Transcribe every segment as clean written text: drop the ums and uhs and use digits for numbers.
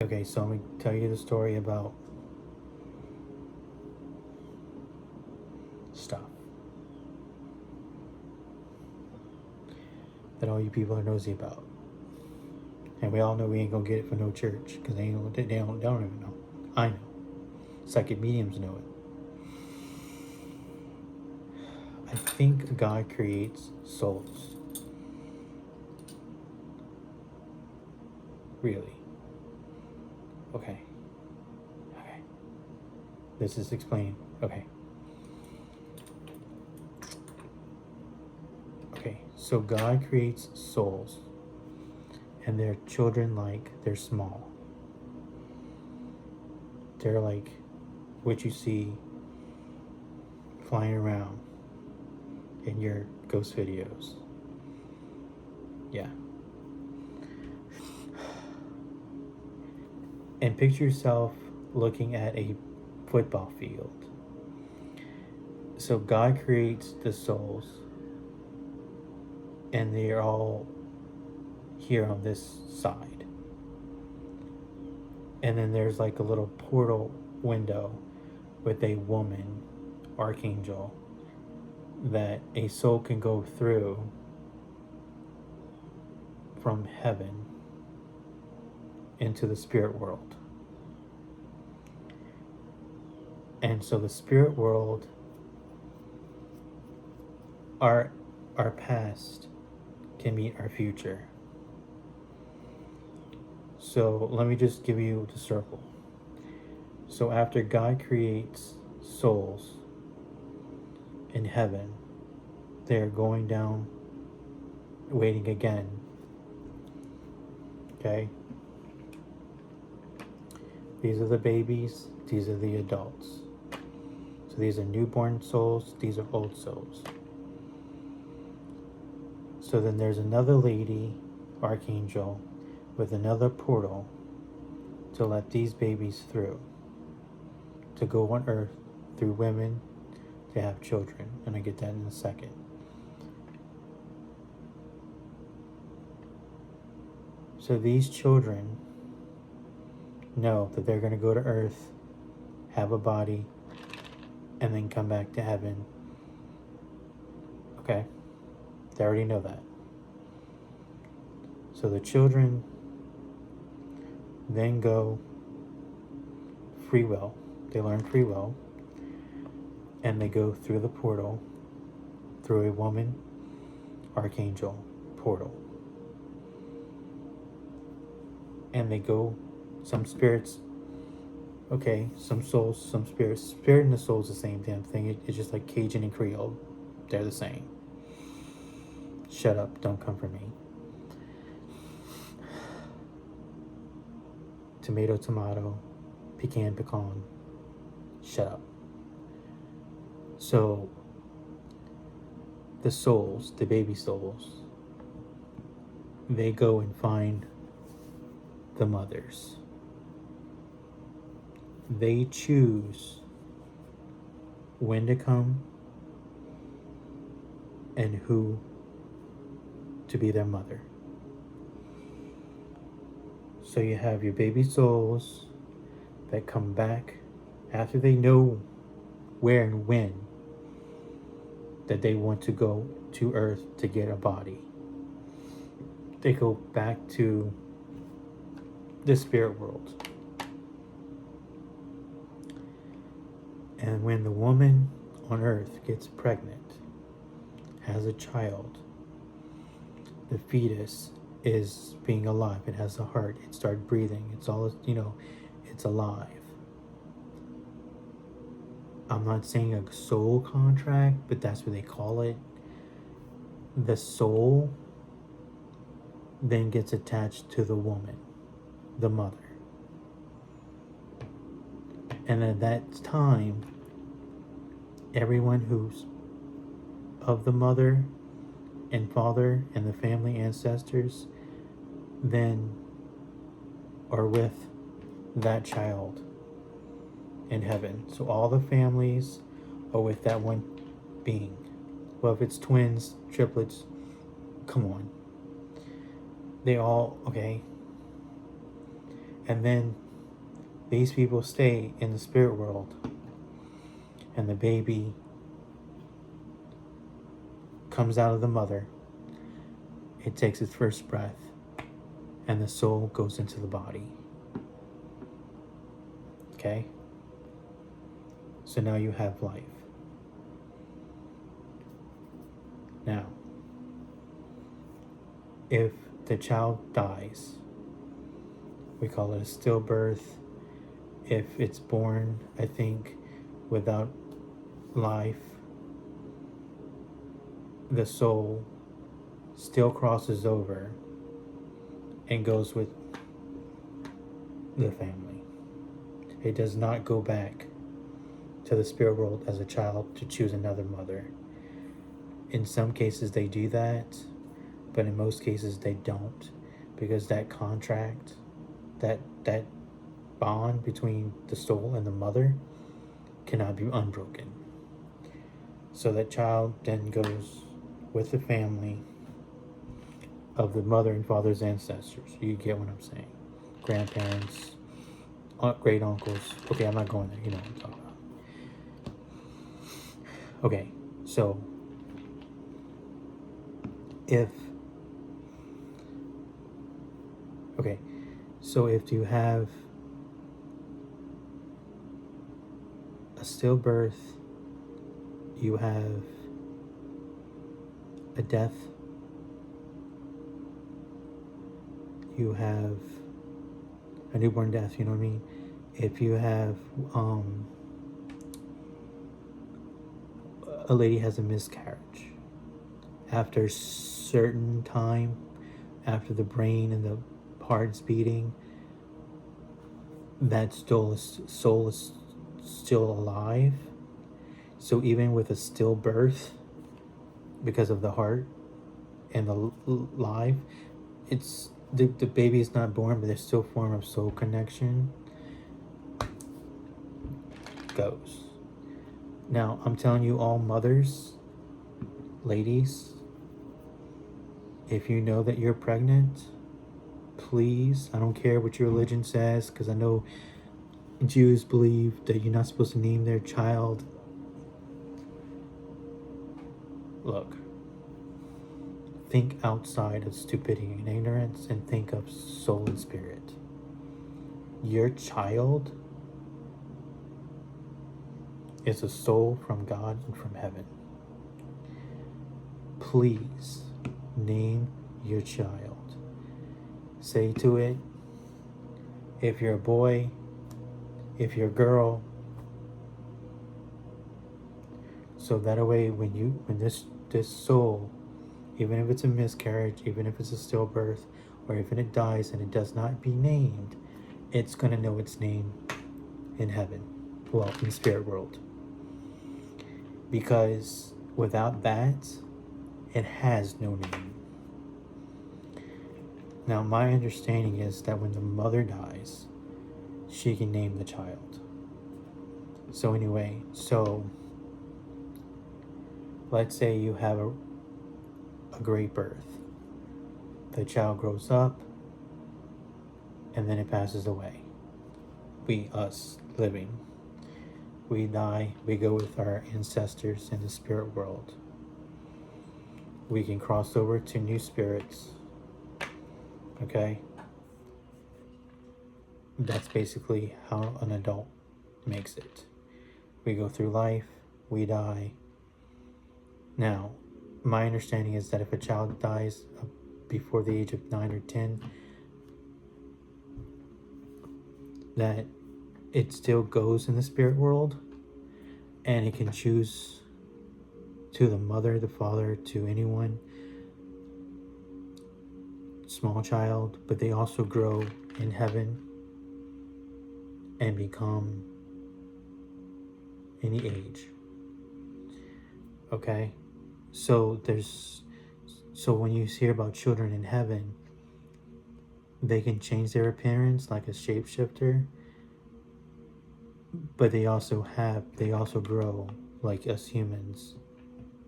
Okay, so I'm going to tell you the story about stuff that all you people are nosy about. And we all know we ain't going to get it for no church because they don't even know. I know. Psychic mediums know it. I think God creates souls. Really? Okay. Okay. This is explained. Okay. Okay. So God creates souls. And they're children like they're small. They're like what you see flying around in your ghost videos. Yeah. And picture yourself looking at a football field. So God creates the souls, and they are all here on this side. And then there's like a little portal window with a woman, archangel, that a soul can go through from heaven into the spirit world. And so the spirit world, our past can meet our future. So let me just give you the circle. So after God creates souls in heaven, they're going down, waiting again. Okay? These are the babies, these are the adults. So these are newborn souls, these are old souls. So then there's another lady, archangel, with another portal to let these babies through, to go on earth through women to have children. And I get that in a second. So these children know that they're going to go to earth, have a body, and then come back to heaven. Okay? They already know that. So the children then go free will. They learn free will. And they go through the portal, through a woman, archangel portal. And they go, some spirits, okay, some souls, some spirits. Spirit and the soul is the same damn thing. It's just like Cajun and Creole. They're the same. Shut up, don't come for me. Tomato, tomato, pecan, pecan. Shut up. So, the souls, the baby souls, they go and find the mothers. They choose when to come and who to be their mother. So you have your baby souls that come back after they know where and when that they want to go to earth to get a body. They go back to the spirit world. And when the woman on earth gets pregnant, has a child, the fetus is being alive. It has a heart. It starts breathing. It's all, it's alive. I'm not saying a soul contract, but that's what they call it. The soul then gets attached to the woman, the mother. And at that time, everyone who's of the mother and father and the family ancestors then are with that child in heaven. So all the families are with that one being. Well, if it's twins, triplets, come on. They all, okay. And then these people stay in the spirit world, and the baby comes out of the mother. It takes its first breath, and the soul goes into the body. Okay? So now you have life. Now, if the child dies, we call it a stillbirth. If it's born, I think, without life, the soul still crosses over and goes with the family. It does not go back to the spirit world as a child to choose another mother. In some cases they do that, but in most cases they don't, because that contract, that bond between the soul and the mother cannot be unbroken. So that child then goes with the family of the mother and father's ancestors. You get what I'm saying? Grandparents, great uncles. Okay, I'm not going there. You know what I'm talking about. Okay, so if you have a stillbirth, you have a death, you have a newborn death, you know what I mean? If you have a lady has a miscarriage, after a certain time, after the brain and the heart's beating, that soul is still alive. So even with a stillbirth, because of the heart and the life, it's the baby is not born, but there's still a form of soul connection goes. Now, I'm telling you, all mothers, ladies, if you know that you're pregnant, please, I don't care what your religion says, because I know Jews believe that you're not supposed to name their child. Look, think outside of stupidity and ignorance and think of soul and spirit. Your child is a soul from God and from heaven. Please name your child. Say to it, if you're a boy, if you're a girl, so that way when this soul, even if it's a miscarriage, even if it's a stillbirth, or even it dies and it does not be named, it's going to know its name in heaven, well, in the spirit world. Because without that, it has no name. Now, my understanding is that when the mother dies, she can name the child. So anyway, let's say you have a great birth. The child grows up, and then it passes away. Us living, we die, we go with our ancestors in the spirit world. We can cross over to new spirits. Okay? That's basically how an adult makes it. We go through life, we die. Now, my understanding is that if a child dies before the age of 9 or 10, that it still goes in the spirit world, and it can choose to the mother, the father, to anyone, small child, but they also grow in heaven and become any age. Okay? So when you hear about children in heaven, they can change their appearance like a shapeshifter, but they also grow like us humans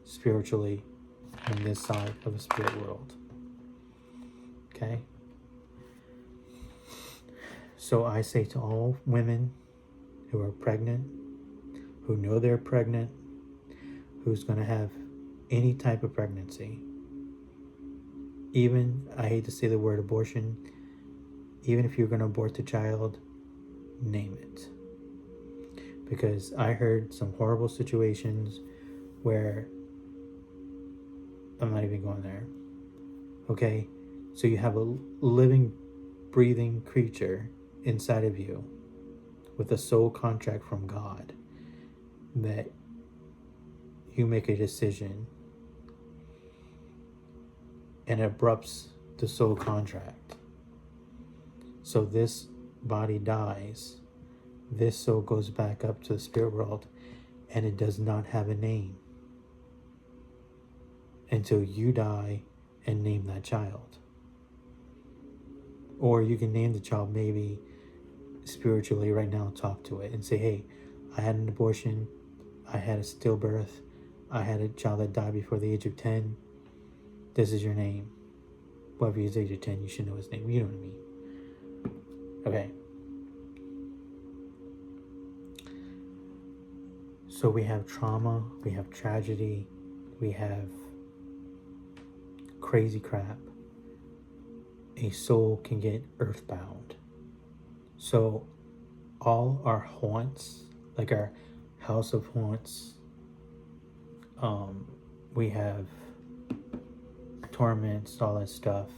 spiritually on this side of the spirit world. Okay? So I say to all women who are pregnant, who know they're pregnant, who's going to have any type of pregnancy, even, I hate to say the word abortion, even if you're going to abort the child, name it. Because I heard some horrible situations where, I'm not even going there. Okay? So you have a living, breathing creature inside of you with a soul contract from God that you make a decision and it abrupts the soul contract. So this body dies, this soul goes back up to the spirit world, and it does not have a name until you die and name that child. Or you can name the child maybe spiritually right now, talk to it and say, hey, I had an abortion, I had a stillbirth, I had a child that died before the age of 10. This is your name. Well, if he's age of 10, you should know his name. You know what I mean. Okay. So we have trauma, we have tragedy, we have crazy crap. A soul can get earthbound. So all our haunts, like our house of haunts, we have torments, all that stuff.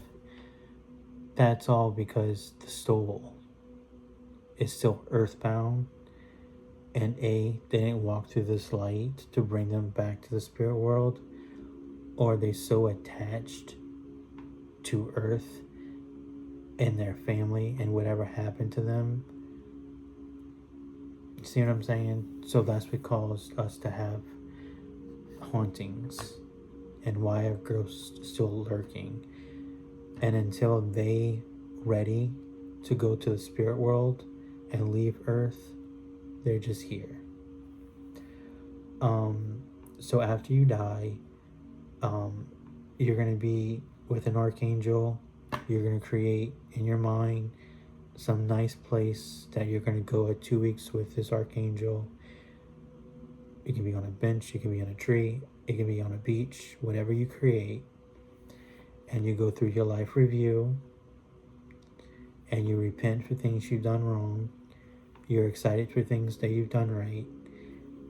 That's all because the soul is still earthbound, and they didn't walk through this light to bring them back to the spirit world, or they so attached to earth and their family and whatever happened to them. See what I'm saying? So that's what caused us to have hauntings and why are ghosts still lurking. And until they ready to go to the spirit world and leave earth, they're just here. So after you die, you're going to be with an archangel. You're going to create in your mind some nice place that you're going to go at 2 weeks with this archangel. It can be on a bench, it can be on a tree, it can be on a beach, whatever you create. And you go through your life review and you repent for things you've done wrong. You're excited for things that you've done right.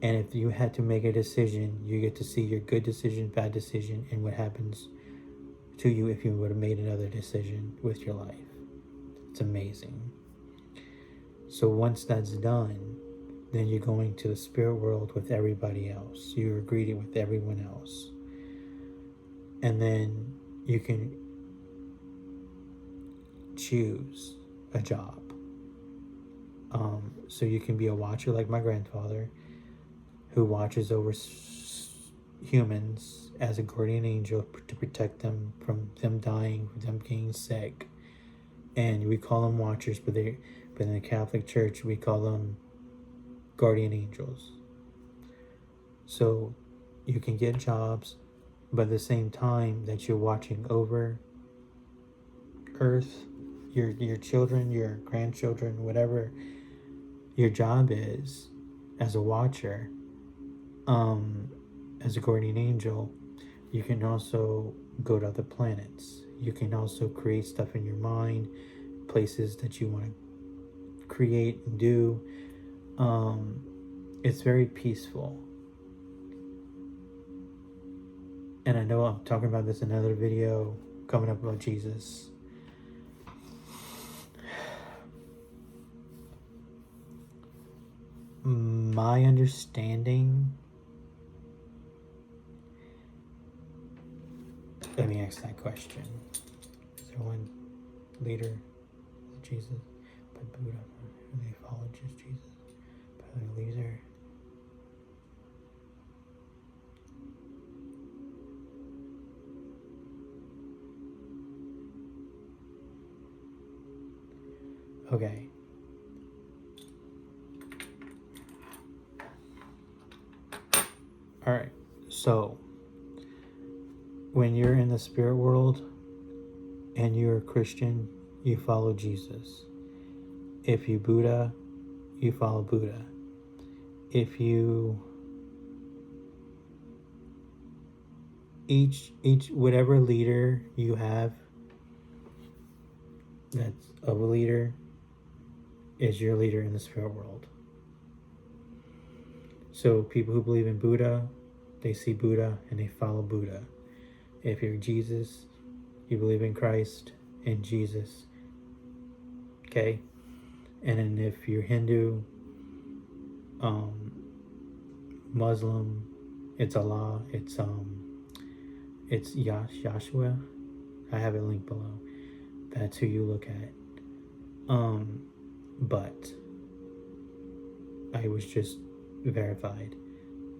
And if you had to make a decision, you get to see your good decision, bad decision, and what happens to you if you would have made another decision with your life. It's amazing. So once that's done, then you're going to the spirit world with everybody else. You're greeted with everyone else. And then you can choose a job. So you can be a watcher like my grandfather, who watches over humans as a guardian angel to protect them from them dying, from them getting sick. And we call them watchers, but in the Catholic Church we call them guardian angels. So you can get jobs, but at the same time that you're watching over earth, your children, your grandchildren, whatever your job is as a watcher, as a guardian angel, you can also go to other planets. You can also create stuff in your mind, places that you want to create and do. It's very peaceful. And I know I'm talking about this in another video coming up about Jesus. My understanding, let me ask that question. Is there one leader of Jesus? But Buddha, they followed just Jesus. But the leader. Okay. Alright, so when you're in the spirit world and you're a Christian, you follow Jesus. If you Buddha, you follow Buddha. If you each whatever leader you have that's of a leader is your leader in the spirit world. So people who believe in Buddha, they see Buddha and they follow Buddha. If you're Jesus, you believe in Christ and Jesus. Okay? And then if you're Hindu, Muslim, it's Allah, it's Yahshua. I have it linked below. That's who you look at. But I was just verified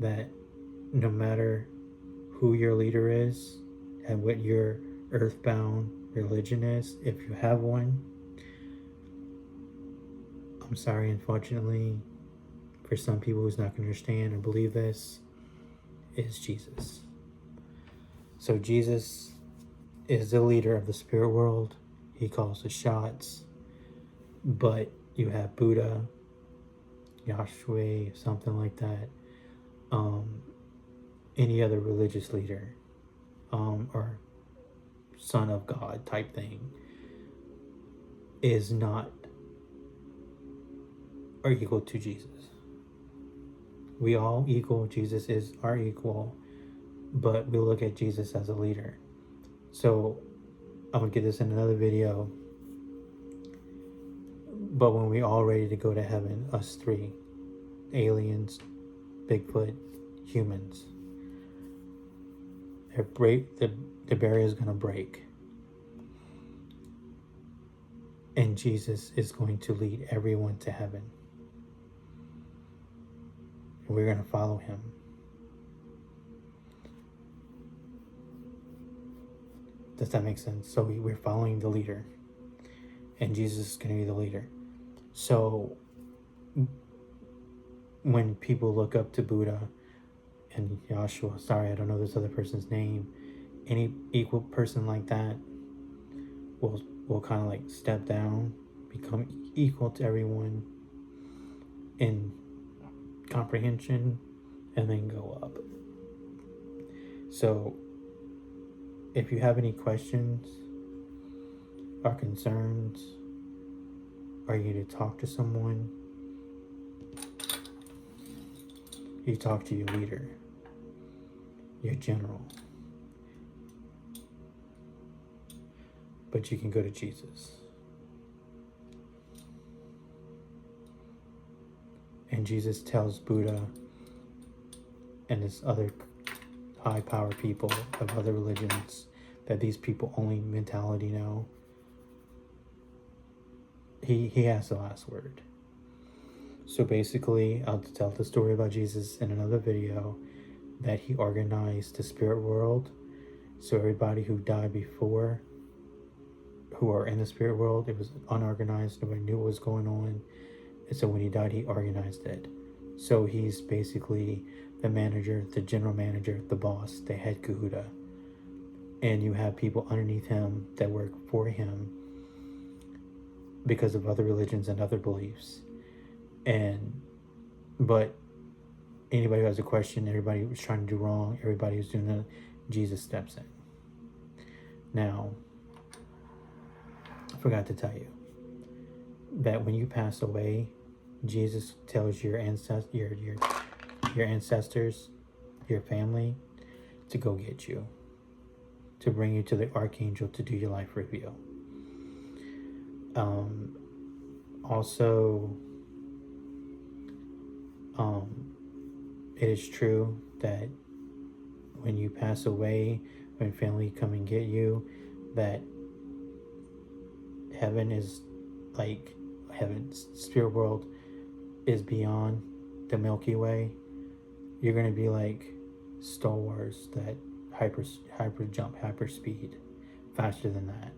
that no matter who your leader is and what your earthbound religion is, if you have one, I'm sorry, unfortunately, for some people who's not going to understand or believe this, is Jesus. So Jesus is the leader of the spirit world. He calls the shots. But you have Buddha, Yahshua, something like that, any other religious leader, or son of God type thing, is not or equal to Jesus. We all equal. Jesus is our equal, but we look at Jesus as a leader. So I'm gonna get this in another video. But when we all ready to go to heaven, us three, aliens, Bigfoot, humans, the barrier is gonna break. And Jesus is going to lead everyone to heaven. And we're going to follow him. Does that make sense? So we're following the leader. And Jesus is going to be the leader. So when people look up to Buddha and Yahshua, sorry, I don't know this other person's name, any equal person like that will kind of like step down, become equal to everyone in comprehension, and then go up. So if you have any questions or concerns, or you need to talk to someone, you talk to your leader, your general. But you can go to Jesus. And Jesus tells Buddha and his other high power people of other religions that these people only mentality know. He has the last word. So basically, I'll tell the story about Jesus in another video, that he organized the spirit world. So everybody who died before, who are in the spirit world, it was unorganized, nobody knew what was going on. And so when he died, he organized it. So he's basically the manager, the general manager, the boss, the head Kahuta. And you have people underneath him that work for him because of other religions and other beliefs. But anybody who has a question, everybody was trying to do wrong, everybody was doing that, Jesus steps in. Now, I forgot to tell you that when you pass away, Jesus tells your ancestors, your family, to go get you, to bring you to the archangel to do your life review. Also, it is true that when you pass away, when family come and get you, that heaven is like spirit world is beyond the Milky Way. You're gonna be like Star Wars, that hyper jump, hyper speed, faster than that,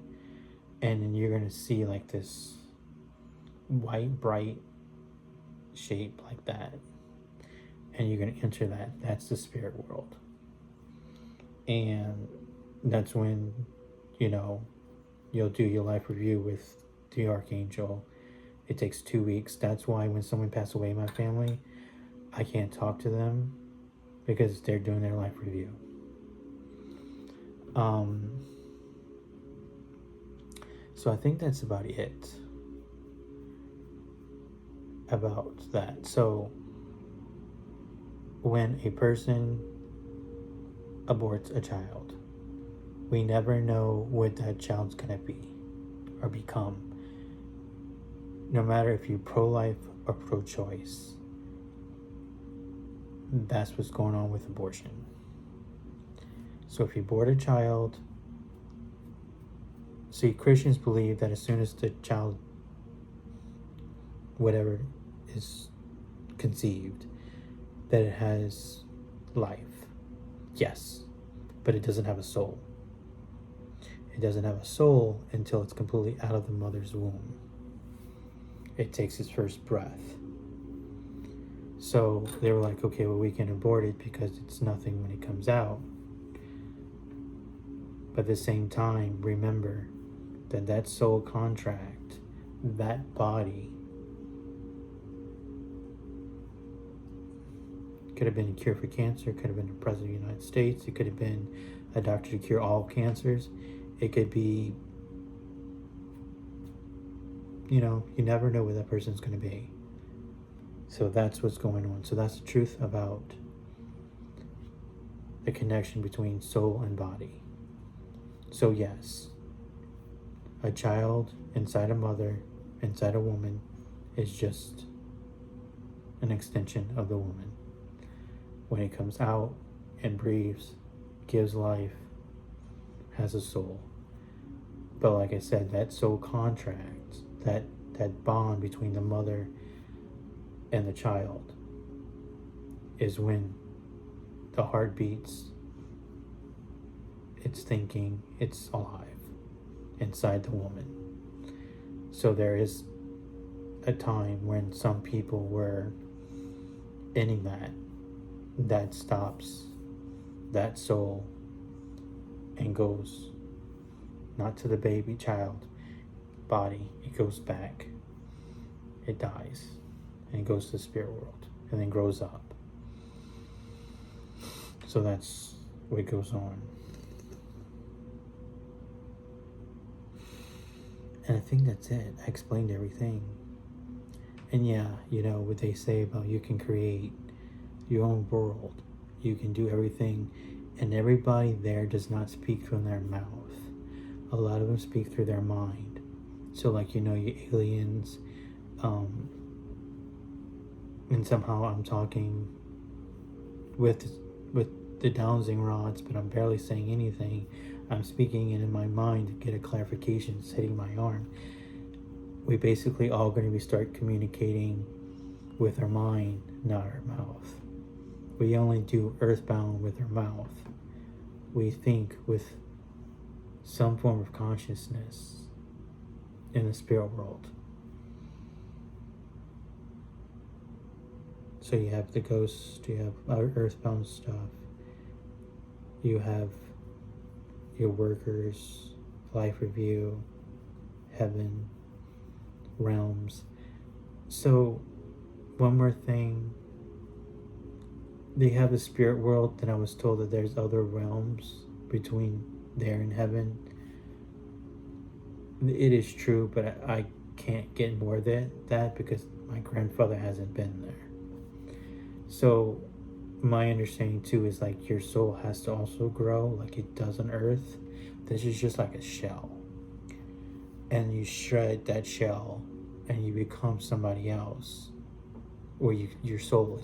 and then you're gonna see like this white bright shape like that, and you're gonna enter that. That's the spirit world, and that's when you'll do your life review with the archangel, It takes 2 weeks. That's why when someone passed away in my family, I can't talk to them because they're doing their life review. So I think that's about it about that. So when a person aborts a child, we never know what that child's gonna be or become. No matter if you're pro-life or pro-choice, that's what's going on with abortion. So if you abort a child, see, Christians believe that as soon as the child, whatever, is conceived, that it has life. Yes, but it doesn't have a soul. It doesn't have a soul until it's completely out of the mother's womb. It takes its first breath. So they were like, okay, well, we can abort it because it's nothing when it comes out. But at the same time, remember that that soul contract, that body, could have been a cure for cancer, could have been the president of the United States, it could have been a doctor to cure all cancers. It could be, you never know what that person's going to be. So that's what's going on. So that's the truth about the connection between soul and body. So yes, a child inside a mother, inside a woman, is just an extension of the woman. When it comes out and breathes, gives life, has a soul. But like I said, that soul contract, that bond between the mother and the child, is when the heart beats, it's thinking, it's alive inside the woman. So there is a time when some people were ending that stops that soul and goes not to the baby child body, it goes back, it dies, and it goes to the spirit world and then grows up. So that's what goes on. And I think that's it. I explained everything. And yeah, what they say about you can create your own world, you can do everything, and everybody there does not speak from their mouth. A lot of them speak through their mind. So like, your aliens, and somehow I'm talking with the dowsing rods, but I'm barely saying anything. I'm speaking in my mind to get a clarification. It's hitting my arm. We basically all going to be start communicating with our mind, not our mouth. We only do earthbound with our mouth. We think with some form of consciousness in the spirit world. So you have the ghosts, you have earthbound stuff, you have your workers, life review, heaven, realms. So one more thing, they have the spirit world, and I was told that there's other realms between there and heaven. It is true, but I can't get more than that because my grandfather hasn't been there. So my understanding too is like your soul has to also grow like it does on earth. This is just like a shell, and you shred that shell and you become somebody else, or your soul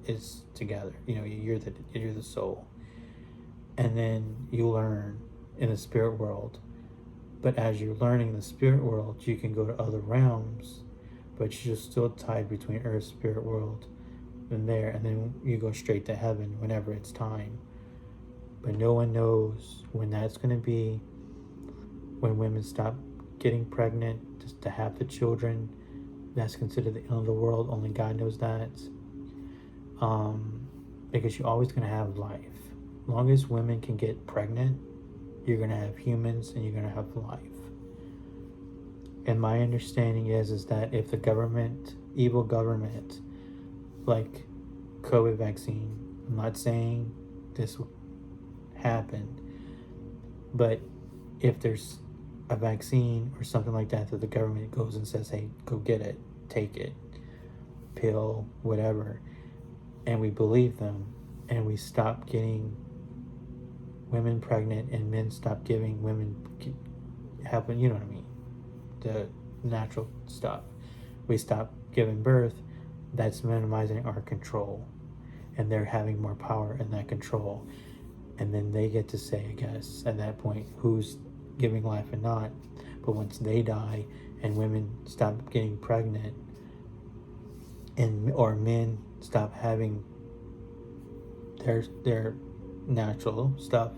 is together. You're the soul, and then you learn in the spirit world. But as you're learning in the spirit world, you can go to other realms, but you're still tied between earth, spirit world, and then you go straight to heaven whenever it's time. But no one knows when that's going to be, when women stop getting pregnant just to have the children. That's considered the end of the world. Only God knows that. Because you're always going to have life. Long as women can get pregnant, you're going to have humans and you're going to have life. And my understanding is that if the government, evil government, like COVID vaccine, I'm not saying this happened, but if there's a vaccine or something like that the government goes and says, hey, go get it, take it, pill, whatever, and we believe them, and we stop getting women pregnant, and men stop giving women happen, you know what I mean, the natural stuff, we stop giving birth, that's minimizing our control, and they're having more power in that control, and then they get to say, I guess, at that point, who's giving life and not. But once they die and women stop getting pregnant, and or men stop having their natural stuff,